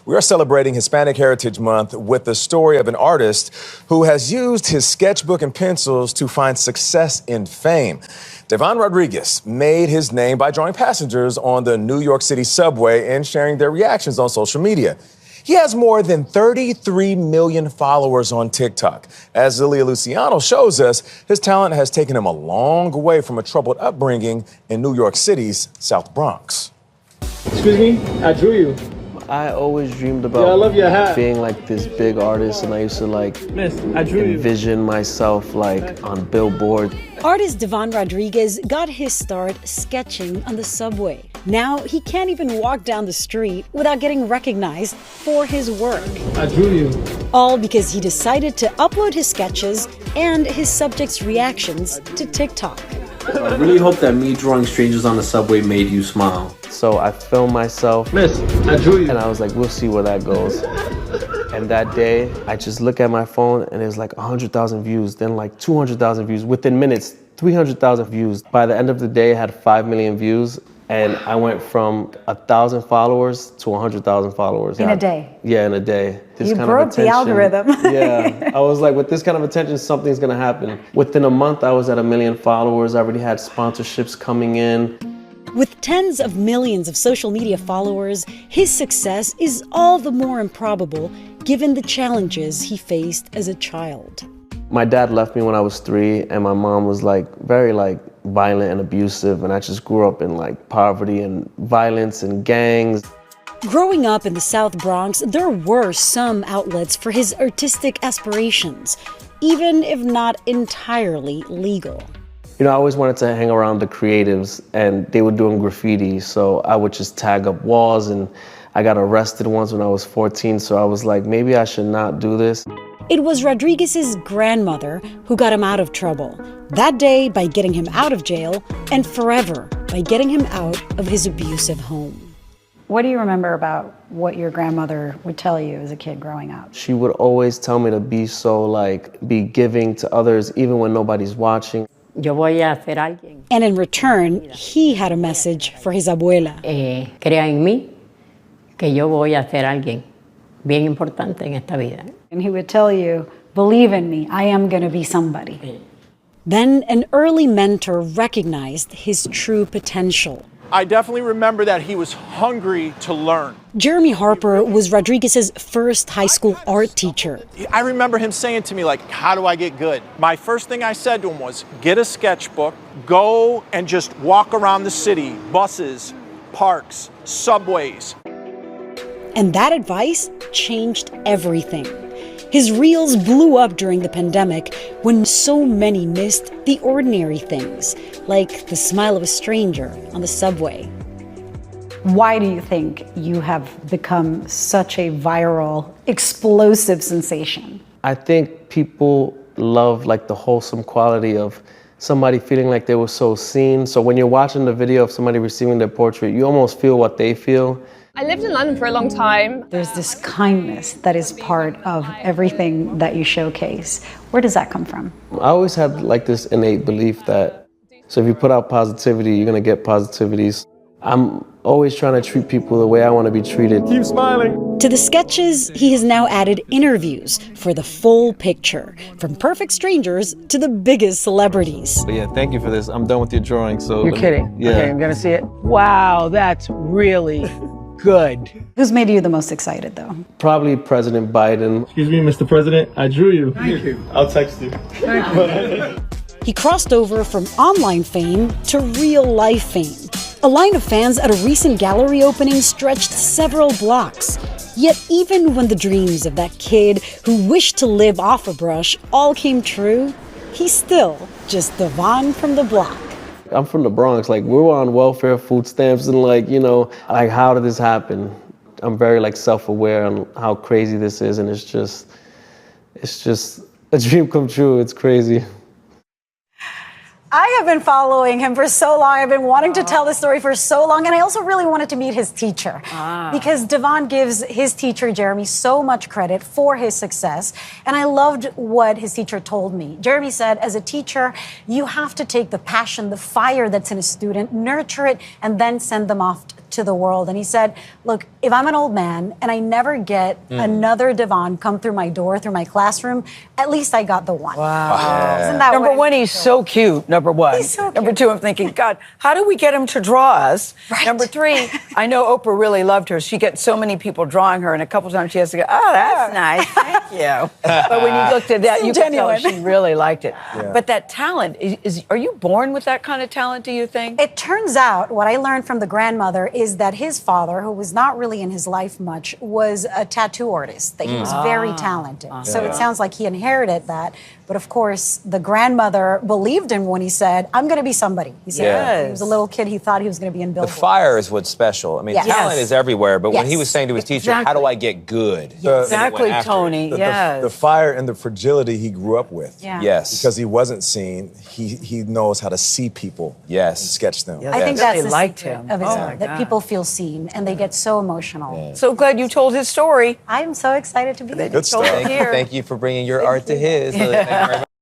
We are celebrating Hispanic Heritage Month with the story of an artist who has used his sketchbook and pencils to find success in fame. Devon Rodriguez made his name by drawing passengers on the New York City subway and sharing their reactions on social media. He has more than 33 million followers on TikTok. As Lilia Luciano shows us, his talent has taken him a long way from a troubled upbringing in New York City's South Bronx. Excuse me, I drew you. I always dreamed about being like this big artist, and I used to envision myself like on billboard. Artist Devon Rodriguez got his start sketching on the subway. Now he can't even walk down the street without getting recognized for his work. I drew you. All because he decided to upload his sketches and his subjects' reactions to TikTok. I really hope that me drawing strangers on the subway made you smile. So I filmed myself. Miss, I drew you. And I was like, we'll see where that goes. And that day, I just look at my phone and it's like 100,000 views, then like 200,000 views. Within minutes, 300,000 views. By the end of the day, I had 5 million views. And I went from 1,000 followers to 100,000 followers. In a day? Yeah, in a day. You broke the algorithm. Yeah, I was like, with this kind of attention, something's gonna happen. Within a month, I was at 1 million followers. I already had sponsorships coming in. With tens of millions of social media followers, his success is all the more improbable given the challenges he faced as a child. My dad left me when I was 3, and my mom was very violent and abusive, and I just grew up in poverty and violence and gangs. Growing up in the South Bronx, there were some outlets for his artistic aspirations, even if not entirely legal. You know, I always wanted to hang around the creatives, and they were doing graffiti, so I would just tag up walls, and I got arrested once when I was 14, so I was like, maybe I should not do this. It was Rodriguez's grandmother who got him out of trouble. That day by getting him out of jail, and forever by getting him out of his abusive home. What do you remember about what your grandmother would tell you as a kid growing up? She would always tell me to be be giving to others even when nobody's watching. Yo voy a ser alguien. And in return, he had a message for his abuela. Crea en mí que yo voy a ser alguien bien importante en esta vida. And he would tell you, believe in me, I am going to be somebody. Then an early mentor recognized his true potential. I definitely remember that he was hungry to learn. Jeremy Harper was Rodriguez's first high school art teacher. I remember him saying to me, how do I get good? My first thing I said to him was, get a sketchbook, go and just walk around the city, buses, parks, subways. And that advice changed everything. His reels blew up during the pandemic when so many missed the ordinary things, like the smile of a stranger on the subway. Why do you think you have become such a viral, explosive sensation? I think people love the wholesome quality of somebody feeling like they were so seen. So when you're watching the video of somebody receiving their portrait, you almost feel what they feel. I lived in London for a long time. There's this kindness that is part of everything that you showcase. Where does that come from? I always had this innate belief that, so if you put out positivity, you're gonna get positivities. I'm always trying to treat people the way I want to be treated. Keep smiling. To the sketches, he has now added interviews for the full picture, from perfect strangers to the biggest celebrities. But yeah, thank you for this. I'm done with your drawing. So you're kidding? Yeah. Okay, I'm gonna see it. Wow, that's really good. Who's made you the most excited, though? Probably President Biden. Excuse me, Mr. President, I drew you. Thank you. I'll text you. Thank you. He crossed over from online fame to real-life fame. A line of fans at a recent gallery opening stretched several blocks. Yet even when the dreams of that kid who wished to live off a brush all came true, he's still just Devon from the block. I'm from the Bronx. We were on welfare, food stamps, and how did this happen? I'm very self-aware on how crazy this is, and it's just a dream come true. It's crazy. I have been following him for so long. I've been wanting to tell this story for so long. And I also really wanted to meet his teacher because Devon gives his teacher, Jeremy, so much credit for his success. And I loved what his teacher told me. Jeremy said, as a teacher, you have to take the passion, the fire that's in a student, nurture it, and then send them off to the world. And he said, look, if I'm an old man and I never get another Devon come through my door, through my classroom, at least I got the one. Wow. Isn't that Number what one, he's so cute. Number one. He's so cute. Number two, I'm thinking, God, how do we get him to draw us? Right. Number three, I know Oprah really loved her. She gets so many people drawing her, and a couple times she has to go, oh, that's nice. Thank you. But when you looked at that, you could tell she really liked it. Yeah. But that talent, are you born with that kind of talent, do you think? It turns out, what I learned from the grandmother is that his father, who was not really in his life much, was a tattoo artist, that he was very talented. So it sounds like he inherited that. But of course, the grandmother believed him when he said, I'm going to be somebody. He said, he was a little kid, he thought he was going to be in The Billboard. fire is what's special. I mean, Yes. talent is everywhere, but when he Yes. was saying to his teacher, how do I get good? Exactly, Tony. The fire and the fragility he grew up with. Yeah. Yes. Because he wasn't seen, he knows how to see people Yes. and sketch them. I think Yes. that's They the liked secret him. of his Oh, art, my that God. people feel seen and they get so emotional. So glad you told his story. I'm so excited to be here. Good stuff. Thank you for bringing your art to his.